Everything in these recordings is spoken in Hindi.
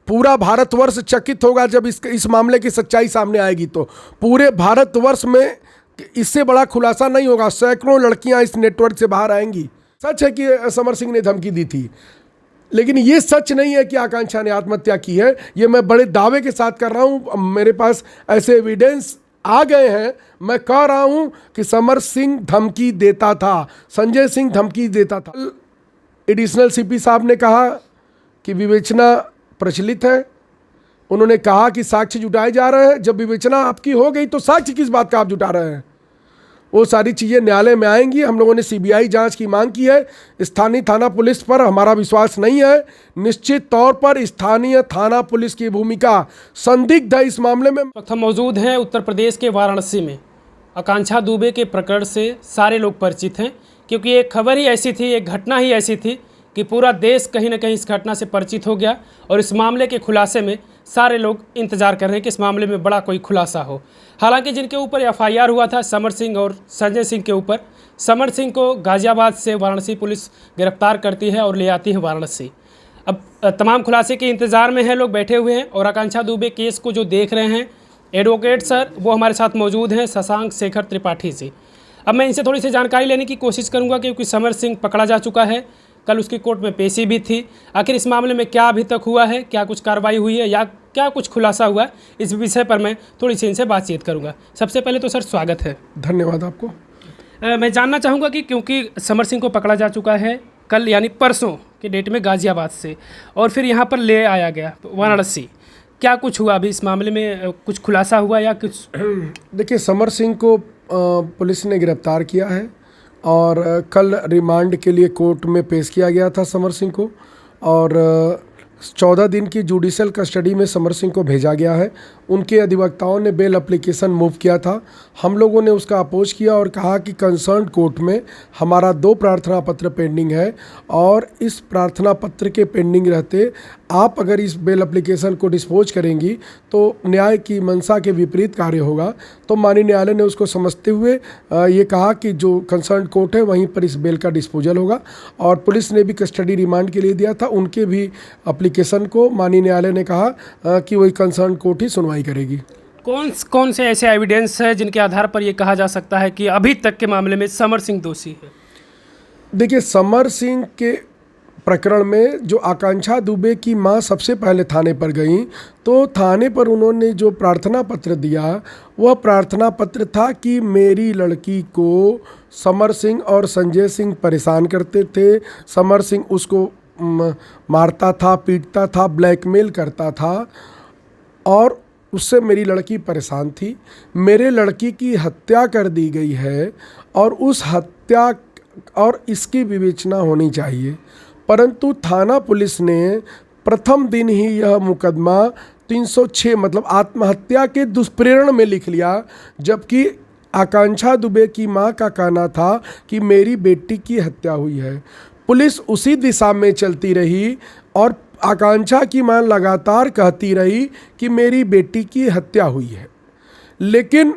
पूरा भारतवर्ष चकित होगा जब इस मामले की सच्चाई सामने आएगी। तो पूरे भारतवर्ष में इससे बड़ा खुलासा नहीं होगा। सैकड़ों लड़कियां इस नेटवर्क से बाहर आएंगी। सच है कि समर सिंह ने धमकी दी थी, लेकिन ये सच नहीं है कि आकांक्षा ने आत्महत्या की है। ये मैं बड़े दावे के साथ कर रहा हूँ। मेरे पास ऐसे एविडेंस आ गए हैं। मैं कह रहा हूँ कि समर सिंह धमकी देता था, संजय सिंह धमकी देता था। एडिशनल सीपी साहब ने कहा कि विवेचना प्रचलित है। उन्होंने कहा कि साक्ष्य जुटाए जा रहे हैं। जब विवेचना आपकी हो गई तो साक्ष्य किस बात का आप जुटा रहे हैं? वो सारी चीज़ें न्यायालय में आएंगी। हम लोगों ने सीबीआई जांच की मांग की है। स्थानीय थाना पुलिस पर हमारा विश्वास नहीं है। निश्चित तौर पर स्थानीय थाना पुलिस की भूमिका संदिग्ध है इस मामले में। हम मौजूद हैं उत्तर प्रदेश के वाराणसी में। आकांक्षा दुबे के प्रकरण से सारे लोग परिचित हैं, क्योंकि एक खबर ही ऐसी थी, एक घटना ही ऐसी थी कि पूरा देश कहीं ना कहीं इस घटना से परिचित हो गया। और इस मामले के खुलासे में सारे लोग इंतजार कर रहे हैं कि इस मामले में बड़ा कोई खुलासा हो। हालांकि जिनके ऊपर एफआईआर हुआ था समर सिंह और संजय सिंह के ऊपर, समर सिंह को गाज़ियाबाद से वाराणसी पुलिस गिरफ्तार करती है और ले आती है वाराणसी। अब तमाम खुलासे के इंतज़ार में है लोग बैठे हुए हैं। और आकांक्षा दुबे केस को जो देख रहे हैं एडवोकेट सर, वो हमारे साथ मौजूद हैं, शशांक शेखर त्रिपाठी जी। अब मैं इनसे थोड़ी सी जानकारी लेने की कोशिश करूँगा, क्योंकि समर सिंह पकड़ा जा चुका है। कल उसकी कोर्ट में पेशी भी थी। आखिर इस मामले में क्या अभी तक हुआ है, क्या कुछ कार्रवाई हुई है या क्या कुछ खुलासा हुआ है, इस विषय पर मैं थोड़ी सी इनसे बातचीत करूंगा। सबसे पहले तो सर स्वागत है। धन्यवाद आपको। मैं जानना चाहूँगा कि क्योंकि समर सिंह को पकड़ा जा चुका है कल यानी परसों की डेट में गाज़ियाबाद से, और फिर यहाँ पर ले आया गया वाराणसी, क्या कुछ हुआ अभी इस मामले में? कुछ खुलासा हुआ या कुछ? देखिए, समर सिंह को पुलिस ने गिरफ्तार किया है और कल रिमांड के लिए कोर्ट में पेश किया गया था समर सिंह को। और 14 दिन की जुडिशियल कस्टडी में समर सिंह को भेजा गया है। उनके अधिवक्ताओं ने बेल एप्लीकेशन मूव किया था। हम लोगों ने उसका अपोज किया और कहा कि कंसर्न कोर्ट में हमारा 2 प्रार्थना पत्र पेंडिंग है, और इस प्रार्थना पत्र के पेंडिंग रहते आप अगर इस बेल एप्लीकेशन को डिस्पोज करेंगी तो न्याय की मंशा के विपरीत कार्य होगा। तो माननीय न्यायालय ने उसको समझते हुए ये कहा कि जो कंसर्न कोर्ट है वहीं पर इस बेल का डिस्पोजल होगा। और पुलिस ने भी कस्टडी रिमांड के लिए दिया था। उनके भी एप्लीकेशन को माननीय न्यायालय ने कहा कि वही कंसर्न कोर्ट ही सुनवाई करेगी। कौन से ऐसे एविडेंस है जिनके आधार पर ये कहा जा सकता है कि अभी तक के मामले में समर सिंह दोषी है? देखिए, समर सिंह के प्रकरण में जो आकांक्षा दुबे की मां सबसे पहले थाने पर गई, तो थाने पर उन्होंने जो प्रार्थना पत्र दिया वह प्रार्थना पत्र था कि मेरी लड़की को समर सिंह और संजय सिंह परेशान करते थे। समर सिंह उसको मारता था, पीटता था, ब्लैकमेल करता था और उससे मेरी लड़की परेशान थी। मेरे लड़की की हत्या कर दी गई है और उस हत्या और इसकी विवेचना होनी चाहिए। परंतु थाना पुलिस ने प्रथम दिन ही यह मुकदमा 306 मतलब आत्महत्या के दुष्प्रेरण में लिख लिया, जबकि आकांक्षा दुबे की मां का कहना था कि मेरी बेटी की हत्या हुई है। पुलिस उसी दिशा में चलती रही और आकांक्षा की मां लगातार कहती रही कि मेरी बेटी की हत्या हुई है, लेकिन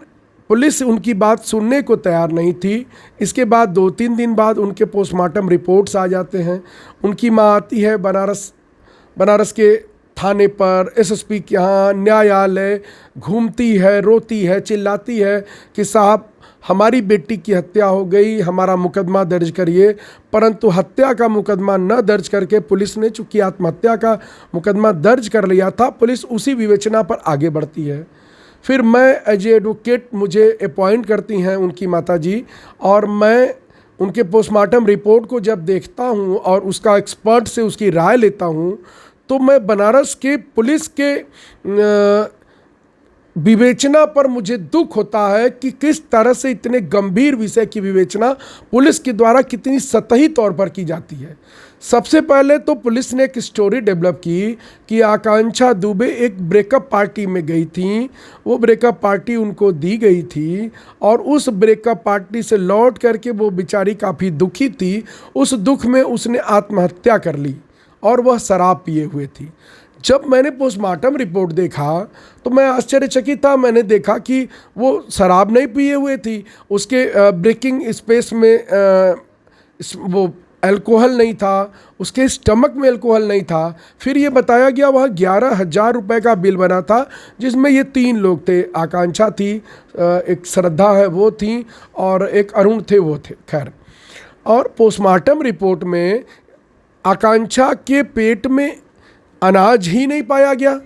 पुलिस उनकी बात सुनने को तैयार नहीं थी। इसके बाद 2-3 दिन बाद उनके पोस्टमार्टम रिपोर्ट्स आ जाते हैं। उनकी मां आती है बनारस के थाने पर, एसएसपी के यहाँ, न्यायालय, घूमती है, रोती है, चिल्लाती है कि साहब हमारी बेटी की हत्या हो गई, हमारा मुकदमा दर्ज करिए। परंतु हत्या का मुकदमा न दर्ज करके पुलिस ने, चूँकि आत्महत्या का मुकदमा दर्ज कर लिया था, पुलिस उसी विवेचना पर आगे बढ़ती है। फिर मैं एज ए एडवोकेट, मुझे अपॉइंट करती हैं उनकी माताजी, और मैं उनके पोस्टमार्टम रिपोर्ट को जब देखता हूं और उसका एक्सपर्ट से उसकी राय लेता हूं, तो मैं बनारस के पुलिस के विवेचना पर मुझे दुख होता है कि किस तरह से इतने गंभीर विषय की विवेचना पुलिस के द्वारा कितनी सतही तौर पर की जाती है। सबसे पहले तो पुलिस ने एक स्टोरी डेवलप की कि आकांक्षा दुबे एक ब्रेकअप पार्टी में गई थी, वो ब्रेकअप पार्टी उनको दी गई थी और उस ब्रेकअप पार्टी से लौट करके वो बेचारी काफ़ी दुखी थी। उस दुख में उसने आत्महत्या कर ली और वह शराब पिए हुए थी। जब मैंने पोस्टमार्टम रिपोर्ट देखा तो मैं आश्चर्यचकित था। मैंने देखा कि वो शराब नहीं पिए हुए थी, उसके ब्रेकिंग स्पेस में वो अल्कोहल नहीं था, उसके स्टमक में अल्कोहल नहीं था। फिर ये बताया गया वह 11,000 रुपये का बिल बना था, जिसमें ये 3 लोग थे, आकांक्षा थी, एक श्रद्धा है वो थी, और एक अरुण थे वो थे। खैर, और पोस्टमार्टम रिपोर्ट में आकांक्षा के पेट में अनाज ही नहीं पाया गया।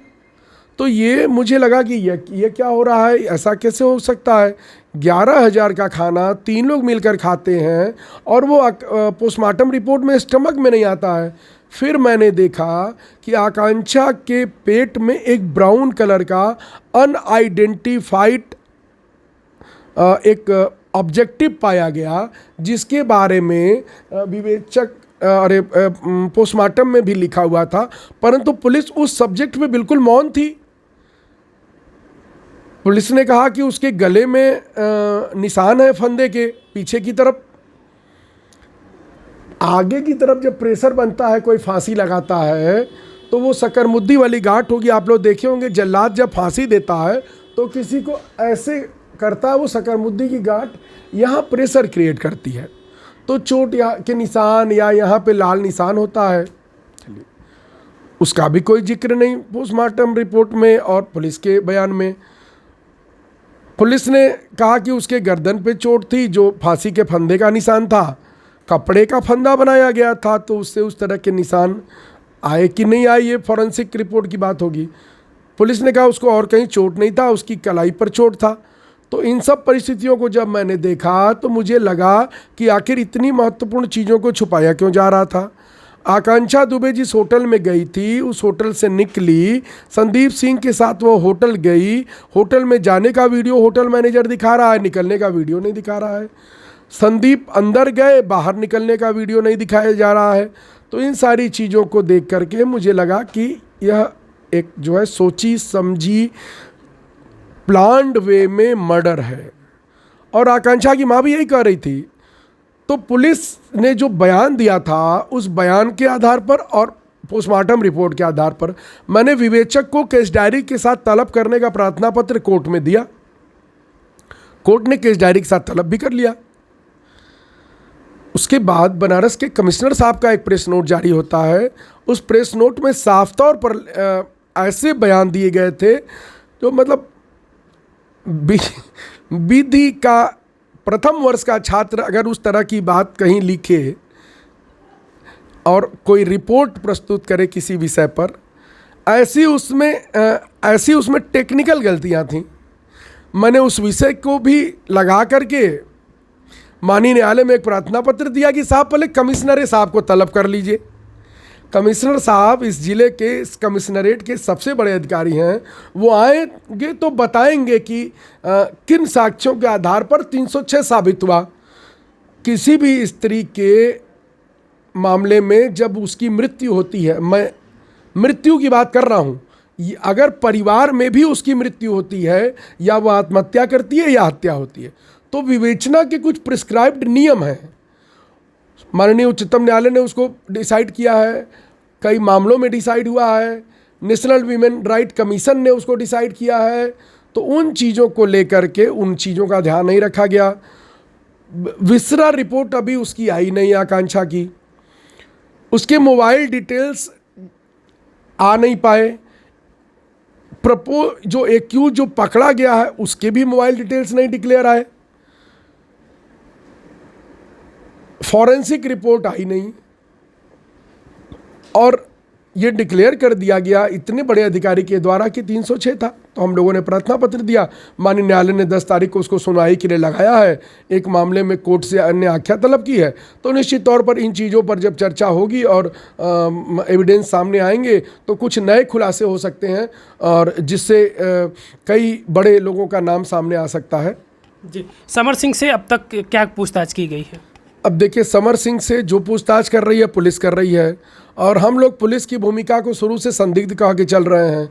तो ये मुझे लगा कि ये क्या हो रहा है, ऐसा कैसे हो सकता है? 11,000 का खाना 3 लोग मिलकर खाते हैं और वो पोस्टमार्टम रिपोर्ट में स्टमक में नहीं आता है। फिर मैंने देखा कि आकांक्षा के पेट में एक ब्राउन कलर का अनआइडेंटिफाइड एक ऑब्जेक्टिव पाया गया, जिसके बारे में विवेचक पोस्टमार्टम में भी लिखा हुआ था, परंतु पुलिस उस सब्जेक्ट में बिल्कुल मौन थी। पुलिस ने कहा कि उसके गले में निशान है फंदे के पीछे की तरफ। आगे की तरफ जब प्रेशर बनता है, कोई फांसी लगाता है, तो वो सकरमुद्दी वाली गांठ होगी। आप लोग देखे होंगे, जल्लाद जब फांसी देता है तो किसी को ऐसे करता है, वो सकरमुद्दी की गांठ यहाँ प्रेशर क्रिएट करती है, तो चोट यहाँ के निशान या यहाँ पे लाल निशान होता है। चलिए, उसका भी कोई जिक्र नहीं पोस्टमार्टम रिपोर्ट में और पुलिस के बयान में। पुलिस ने कहा कि उसके गर्दन पे चोट थी, जो फांसी के फंदे का निशान था। कपड़े का फंदा बनाया गया था, तो उससे उस तरह के निशान आए कि नहीं आए, ये फॉरेंसिक रिपोर्ट की बात होगी। पुलिस ने कहा उसको और कहीं चोट नहीं था, उसकी कलाई पर चोट था। तो इन सब परिस्थितियों को जब मैंने देखा तो मुझे लगा कि आखिर इतनी महत्वपूर्ण चीज़ों को छुपाया क्यों जा रहा था। आकांक्षा दुबे जिस होटल में गई थी, उस होटल से निकली, संदीप सिंह के साथ वो होटल गई। होटल में जाने का वीडियो होटल मैनेजर दिखा रहा है, निकलने का वीडियो नहीं दिखा रहा है। संदीप अंदर गए, बाहर निकलने का वीडियो नहीं दिखाया जा रहा है। तो इन सारी चीज़ों को देख करके मुझे लगा कि यह एक जो है सोची समझी प्लान्ड वे में मर्डर है। और आकांक्षा की माँ भी यही कह रही थी। तो पुलिस ने जो बयान दिया था, उस बयान के आधार पर और पोस्टमार्टम रिपोर्ट के आधार पर मैंने विवेचक को केस डायरी के साथ तलब करने का प्रार्थना पत्र कोर्ट में दिया। कोर्ट ने केस डायरी के साथ तलब भी कर लिया। उसके बाद बनारस के कमिश्नर साहब का एक प्रेस नोट जारी होता है। उस प्रेस नोट में साफ तौर पर ऐसे बयान दिए गए थे जो मतलब विधि का प्रथम वर्ष का छात्र अगर उस तरह की बात कहीं लिखे और कोई रिपोर्ट प्रस्तुत करे किसी विषय पर, ऐसी उसमें टेक्निकल गलतियां थीं। मैंने उस विषय को भी लगा करके माननीय न्यायालय में एक प्रार्थना पत्र दिया कि साहब पहले कमिश्नर साहब को तलब कर लीजिए। कमिश्नर साहब इस जिले के, इस कमिश्नरेट के सबसे बड़े अधिकारी हैं। वो आएंगे तो बताएंगे कि किन साक्ष्यों के आधार पर 306 साबित हुआ। किसी भी स्त्री के मामले में जब उसकी मृत्यु होती है, मैं मृत्यु की बात कर रहा हूँ, अगर परिवार में भी उसकी मृत्यु होती है, या वह आत्महत्या करती है या हत्या होती है, तो विवेचना के कुछ प्रिस्क्राइब्ड नियम हैं। माननीय उच्चतम न्यायालय ने उसको डिसाइड किया है, कई मामलों में डिसाइड हुआ है, नेशनल वीमेन राइट कमीशन ने उसको डिसाइड किया है। तो उन चीज़ों को लेकर के उन चीज़ों का ध्यान नहीं रखा गया। विसरा रिपोर्ट अभी उसकी आई नहीं, आकांक्षा की, उसके मोबाइल डिटेल्स आ नहीं पाए। जो एक्यूज जो पकड़ा गया है उसके भी मोबाइल डिटेल्स नहीं डिक्लेयर आए। फॉरेंसिक रिपोर्ट आई नहीं, और ये डिक्लेयर कर दिया गया इतने बड़े अधिकारी के द्वारा कि 306 था। तो हम लोगों ने प्रार्थना पत्र दिया। माननीय न्यायालय ने 10 तारीख को उसको सुनवाई के लिए लगाया है। एक मामले में कोर्ट से अन्य आख्या तलब की है। तो निश्चित तौर पर इन चीज़ों पर जब चर्चा होगी और एविडेंस सामने आएंगे तो कुछ नए खुलासे हो सकते हैं, और जिससे कई बड़े लोगों का नाम सामने आ सकता है। जी, समर सिंह से अब तक क्या पूछताछ की गई है? अब देखिए, समर सिंह से जो पूछताछ कर रही है पुलिस कर रही है, और हम लोग पुलिस की भूमिका को शुरू से संदिग्ध कह के चल रहे हैं।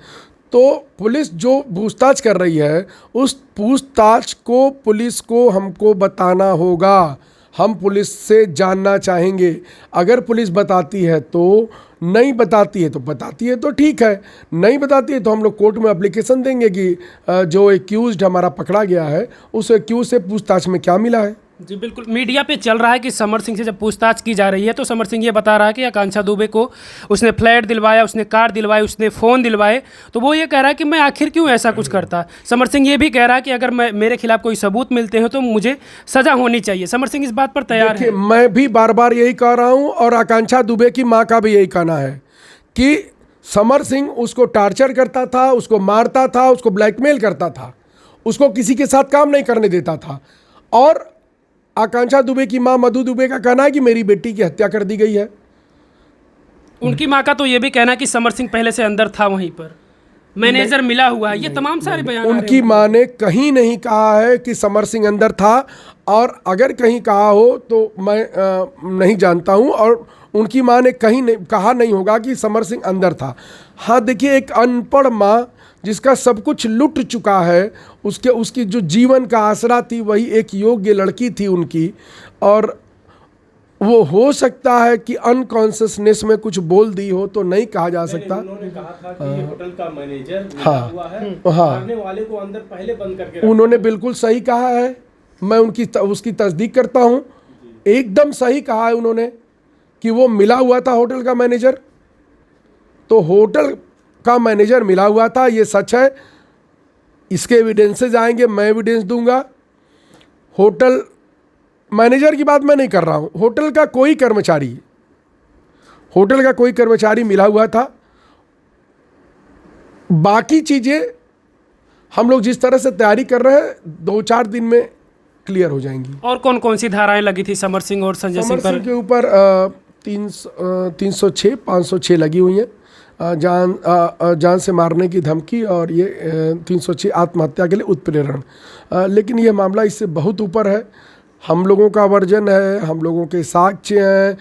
तो पुलिस जो पूछताछ कर रही है, उस पूछताछ को पुलिस को हमको बताना होगा। हम पुलिस से जानना चाहेंगे। अगर पुलिस बताती है तो, नहीं बताती है तो बताती है तो ठीक है, नहीं बताती है तो हम लोग कोर्ट में एप्लीकेशन देंगे कि जो एक्यूज्ड हमारा पकड़ा गया है उस एक्यूज से पूछताछ में क्या मिला है जी बिल्कुल, मीडिया पे चल रहा है कि समर सिंह से जब पूछताछ की जा रही है तो समर सिंह ये बता रहा है कि आकांक्षा दुबे को उसने फ्लैट दिलवाया, उसने कार दिलवाई, उसने फ़ोन दिलवाए। तो वो ये कह रहा है कि मैं आखिर क्यों ऐसा कुछ करता। समर सिंह ये भी कह रहा है कि अगर मेरे खिलाफ कोई सबूत मिलते हैं तो मुझे सज़ा होनी चाहिए। समर सिंह इस बात पर तैयार है। मैं भी बार बार यही कह रहा हूं और आकांक्षा दुबे की मां का भी यही कहना है कि समर सिंह उसको टार्चर करता था, उसको मारता था, उसको ब्लैकमेल करता था, उसको किसी के साथ काम नहीं करने देता था। और आकांक्षा दुबे की मां मधु दुबे का कहना है कि मेरी बेटी की हत्या कर दी गई है। उनकी मां का तो ये भी कहना है कि समर सिंह पहले से अंदर था, वहीं पर मैनेजर मिला हुआ है। ये तमाम सारे बयान आ रहे हैं। उनकी मां ने कहीं नहीं कहा है कि समर सिंह अंदर था, और अगर कहीं कहा हो तो मैं नहीं जानता हूं, और उनकी मां ने कहीं नहीं कहा नहीं होगा कि समर सिंह अंदर था। हाँ देखिए, एक अनपढ़ मां जिसका सब कुछ लुट चुका है, उसकी जो जीवन का आसरा थी वही एक योग्य लड़की थी उनकी, और वो हो सकता है कि अनकॉन्शियसनेस में कुछ बोल दी हो, तो नहीं कहा जा सकता। उन्होंने कहा था कि ये होटल का मैनेजर हाँ, हुआ है, हाँ, मारने वाले को अंदर पहले बंद करके रखा। उन्होंने बिल्कुल सही कहा है, मैं उसकी तस्दीक करता हूँ। एकदम सही कहा है उन्होंने कि वो मिला हुआ था होटल का मैनेजर। तो होटल का मैनेजर मिला हुआ था, ये सच है। इसके एविडेंसेज आएंगे, मैं एविडेंस दूंगा। होटल मैनेजर की बात मैं नहीं कर रहा हूं, होटल का कोई कर्मचारी मिला हुआ था। बाकी चीजें हम लोग जिस तरह से तैयारी कर रहे हैं 2-4 दिन में क्लियर हो जाएंगी। और कौन कौन सी धाराएं लगी थी समर सिंह और संजय सिंह पर? के ऊपर 306, 506 लगी हुई हैं। जान से मारने की धमकी, और ये 306 आत्महत्या के लिए उत्प्रेरण। लेकिन ये मामला इससे बहुत ऊपर है। हम लोगों का वर्जन है, हम लोगों के साक्ष्य हैं,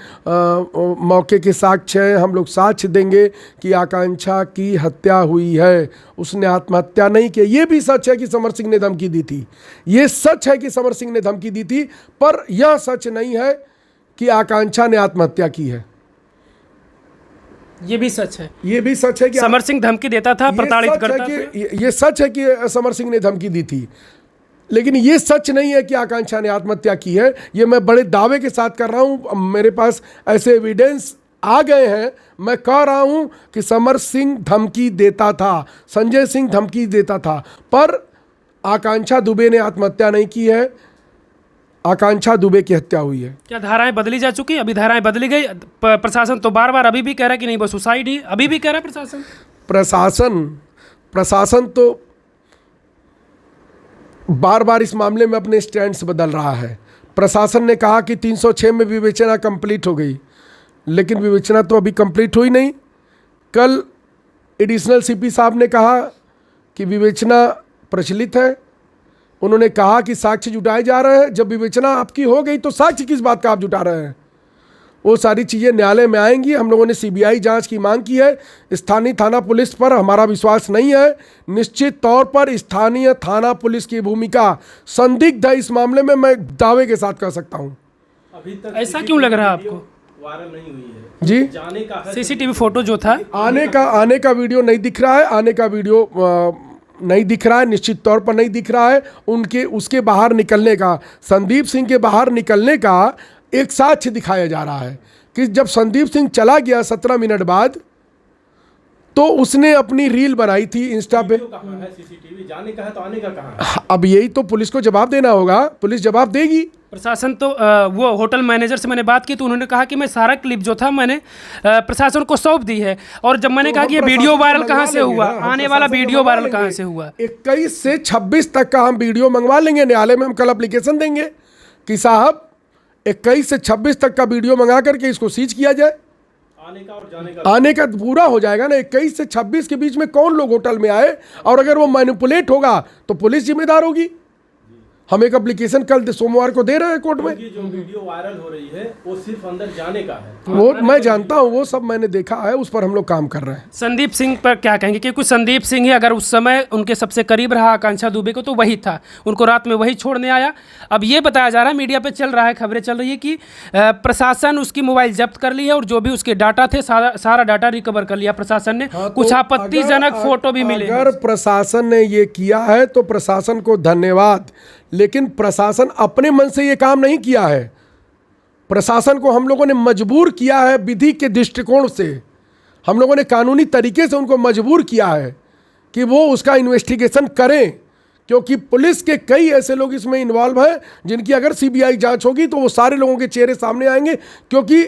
मौके के साक्ष्य हैं। हम लोग साक्ष्य देंगे कि आकांक्षा की हत्या हुई है, उसने आत्महत्या नहीं की। ये भी सच है कि समर सिंह ने धमकी दी थी, ये सच है कि समर सिंह ने धमकी दी थी, पर यह सच नहीं है कि आकांक्षा ने आत्महत्या की है। ये भी सच है, ये भी सच है कि समर सिंह धमकी देता था, प्रताड़ित करता था। ये सच है कि समर सिंह ने धमकी दी थी, लेकिन ये सच नहीं है कि आकांक्षा ने आत्महत्या की है। ये मैं बड़े दावे के साथ कर रहा हूँ, मेरे पास ऐसे एविडेंस आ गए हैं। मैं कह रहा हूँ कि समर सिंह धमकी देता था, संजय सिंह धमकी देता था, पर आकांक्षा दुबे ने आत्महत्या नहीं की है, आकांक्षा दुबे की हत्या हुई है। क्या धाराएं बदली जा चुकी? अभी धाराएं बदली गई? प्रशासन तो बार बार अभी भी कह रहा है कि नहीं बस सुसाइड ही, अभी भी कह रहा है प्रशासन तो बार बार इस मामले में अपने स्टैंड्स बदल रहा है। प्रशासन ने कहा कि 306 में विवेचना कंप्लीट हो गई, लेकिन विवेचना तो अभी कंप्लीट हुई नहीं। कल एडिशनल सीपी साहब ने कहा कि विवेचना प्रचलित है। उन्होंने कहा कि साक्ष्य जुटाए जा रहे हैं। जब विवेचना आपकी हो गई तो साक्ष्य किस बात का आप जुटा रहे हैं? वो सारी चीज़ें न्यायालय में आएंगी। हम लोगों ने सीबीआई जांच की मांग की है। स्थानीय थाना पुलिस पर हमारा विश्वास नहीं है। निश्चित तौर पर स्थानीय थाना पुलिस की भूमिका संदिग्ध है इस मामले में, मैं दावे के साथ कह सकता हूँ। अभी तक ऐसा क्यों लग रहा है आपको? वायरल नहीं हुई है जी, जाने का है। सीसीटीवी फोटो जो था, आने का वीडियो नहीं दिख रहा है, आने का वीडियो नहीं दिख रहा है, निश्चित तौर पर नहीं दिख रहा है। उसके बाहर निकलने का, संदीप सिंह के बाहर निकलने का एक साक्ष्य दिखाया जा रहा है कि जब संदीप सिंह चला गया 17 मिनट बाद, तो उसने अपनी रील बनाई थी इंस्टा पे। कहाँ है सीसीटीवी? जाने का है तो आने का कहाँ है? अब यही तो पुलिस को जवाब देना होगा, पुलिस जवाब देगी। प्रशासन तो वो होटल मैनेजर से मैंने बात की तो उन्होंने कहा कि मैं सारा क्लिप जो था मैंने प्रशासन को सौंप दी है। और जब मैंने कहा कि ये वीडियो वायरल कहाँ से हुआ, आने वाला वीडियो वायरल कहाँ से हुआ, 21 से 26 तक का हम वीडियो मंगवा लेंगे। न्यायालय में हम कल एप्लीकेशन देंगे कि साहब 21 से 26 तक का वीडियो मंगा करके इसको सीज किया जाए। आने का और जाने का आने का पूरा हो जाएगा ना। 21 से 26 के बीच में कौन लोग होटल में आए, और अगर वो मैनिपुलेट होगा तो पुलिस जिम्मेदार होगी। हम एक एप्लीकेशन कल सोमवार को दे रहे हैं कोर्ट में। जो वीडियो वायरल हो रही है वो सिर्फ अंदर जाने का है। वो मैं जानता हूँ, वो सब मैंने देखा है, उस पर हम लोग काम कर रहे हैं। संदीप सिंह पर क्या कहेंगे? क्योंकि संदीप सिंह ही अगर उस समय उनके सबसे करीब रहा आकांक्षा दुबे को, तो वही था, उनको रात में वही छोड़ने आया। अब ये बताया जा रहा है, मीडिया पे चल रहा है, खबरें चल रही है कि प्रशासन उसकी मोबाइल जब्त कर ली है और जो भी उसके डाटा थे सारा डाटा रिकवर कर लिया प्रशासन ने। कुछ आपत्तिजनक फोटो भी मिले। अगर प्रशासन ने ये किया है तो प्रशासन को धन्यवाद, लेकिन प्रशासन अपने मन से ये काम नहीं किया है। प्रशासन को हम लोगों ने मजबूर किया है, विधि के दृष्टिकोण से हम लोगों ने कानूनी तरीके से उनको मजबूर किया है कि वो उसका इन्वेस्टिगेशन करें, क्योंकि पुलिस के कई ऐसे लोग इसमें इन्वॉल्व हैं जिनकी अगर सीबीआई जांच होगी तो वो सारे लोगों के चेहरे सामने आएंगे, क्योंकि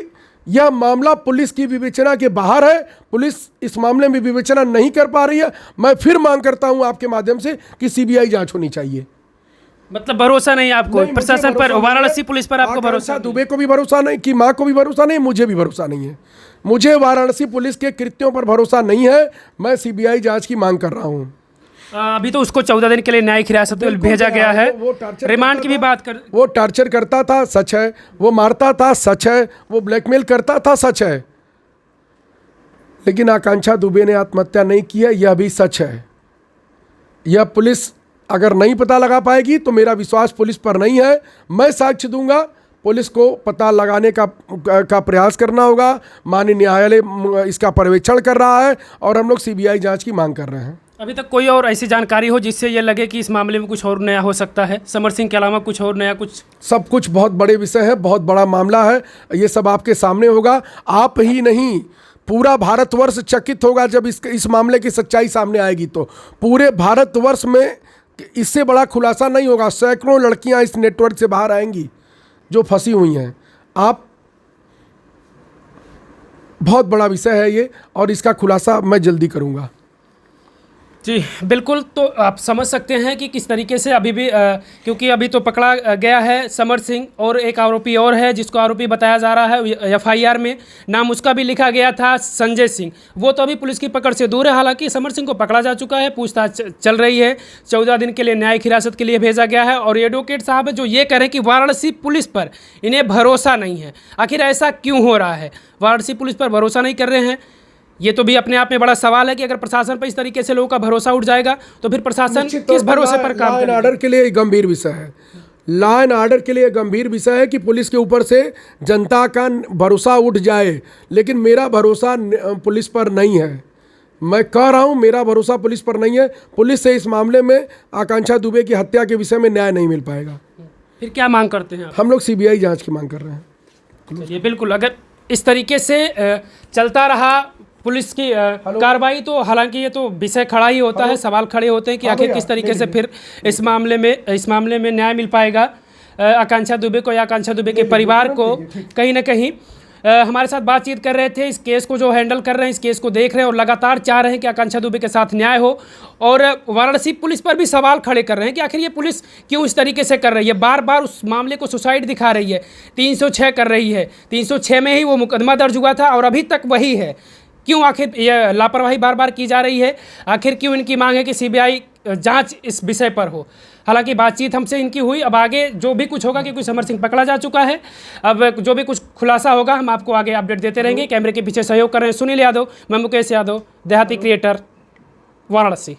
यह मामला पुलिस की विवेचना के बाहर है। पुलिस इस मामले में विवेचना नहीं कर पा रही है। मैं फिर मांग करता हूं आपके माध्यम से कि सीबीआई जांच होनी चाहिए। मतलब भरोसा नहीं आपको नहीं, मुझे प्रशासन पर, भरोसा नहीं है। वाराणसी पुलिस पर आपको भरोसा आकांक्षा दुबे को भी भरोसा नहीं, कि माँ को भी भरोसा नहीं, मुझे भी भरोसा नहीं है। मुझे वाराणसी पुलिस के कृत्यों पर भरोसा नहीं है। मैं सीबीआई जांच की मांग कर रहा हूं। अभी तो उसको 14 दिन के लिए न्यायिक हिरासत में भेजा गया है। वो टॉर्चर रिमांड करता की भी था। बात कर, वो टॉर्चर करता था, सच है। वो मारता था, सच है। वो ब्लैकमेल करता था, सच है। लेकिन आकांक्षा दुबे ने आत्महत्या नहीं की है, यह भी सच है। यह पुलिस अगर नहीं पता लगा पाएगी तो मेरा विश्वास पुलिस पर नहीं है। मैं साक्ष्य दूंगा। पुलिस को पता लगाने का प्रयास करना होगा। माननीय न्यायालय इसका पर्यवेक्षण कर रहा है और हम लोग सीबीआई जांच की मांग कर रहे हैं। अभी तक कोई और ऐसी जानकारी हो जिससे ये लगे कि इस मामले में कुछ और नया हो सकता है? समर सिंह के अलावा कुछ और नया? कुछ सब कुछ बहुत बड़े विषय है, बहुत बड़ा मामला है। ये सब आपके सामने होगा। आप ही नहीं, पूरा भारतवर्ष चकित होगा जब इस मामले की सच्चाई सामने आएगी। तो पूरे भारतवर्ष में इससे बड़ा खुलासा नहीं होगा। सैकड़ों लड़कियां इस नेटवर्क से बाहर आएंगी जो फंसी हुई हैं। आप बहुत बड़ा विषय है ये, और इसका खुलासा मैं जल्दी करूंगा। जी बिल्कुल। तो आप समझ सकते हैं कि किस तरीके से अभी भी क्योंकि अभी तो पकड़ा गया है समर सिंह, और एक आरोपी और है जिसको आरोपी बताया जा रहा है। एफआईआर में नाम उसका भी लिखा गया था, संजय सिंह। वो तो अभी पुलिस की पकड़ से दूर है। हालांकि समर सिंह को पकड़ा जा चुका है, पूछताछ चल रही है। 14 दिन के लिए न्यायिक हिरासत के लिए भेजा गया है। और एडवोकेट साहब जो ये कह रहे हैं कि वाराणसी पुलिस पर इन्हें भरोसा नहीं है, आखिर ऐसा क्यों हो रहा है? वाराणसी पुलिस पर भरोसा नहीं कर रहे हैं, ये तो भी अपने आप में बड़ा सवाल है कि अगर प्रशासन पर इस तरीके से लोगों का भरोसा उठ जाएगा तो फिर प्रशासन किस भरोसे पर काम लॉ एंड करेगा? ऑर्डर के लिए गंभीर विषय है। लॉ एंड ऑर्डर के लिए गंभीर विषय है कि पुलिस के ऊपर से जनता का भरोसा उठ जाए। लेकिन मेरा भरोसा पुलिस पर नहीं है। मैं कह रहा हूं, मेरा भरोसा पुलिस पर नहीं है। पुलिस से इस मामले में आकांक्षा दुबे की हत्या के विषय में न्याय नहीं मिल पाएगा। फिर क्या मांग करते हैं आप? हम लोग सीबीआई जांच की मांग कर रहे हैं। चलिए बिल्कुल, अगर इस तरीके से चलता रहा पुलिस की कार्रवाई तो हालांकि ये तो विषय खड़ा ही होता है, सवाल खड़े होते हैं कि आखिर किस तरीके से फिर इस मामले में न्याय मिल पाएगा आकांक्षा दुबे को या आकांक्षा दुबे के परिवार को। कहीं ना कहीं हमारे साथ बातचीत कर रहे थे, इस केस को जो हैंडल कर रहे हैं, इस केस को देख रहे हैं और लगातार चाह रहे हैं कि आकांक्षा दुबे के साथ न्याय हो। और वाराणसी पुलिस पर भी सवाल खड़े कर रहे हैं कि आखिर ये पुलिस क्यों इस तरीके से कर रही है, बार बार उस मामले को सुसाइड दिखा रही है, 306 कर रही है। 306 में ही वो मुकदमा दर्ज हुआ था और अभी तक वही है। क्यों आखिर यह लापरवाही बार बार की जा रही है? आखिर क्यों इनकी मांग है कि सीबीआई जांच इस विषय पर हो? हालांकि बातचीत हमसे इनकी हुई। अब आगे जो भी कुछ होगा, क्योंकि समर सिंह पकड़ा जा चुका है, अब जो भी कुछ खुलासा होगा हम आपको आगे अपडेट देते रहेंगे। कैमरे के पीछे सहयोग कर रहे हैं सुनील यादव, मैं मुकेश यादव, देहाती क्रिएटर, वाराणसी।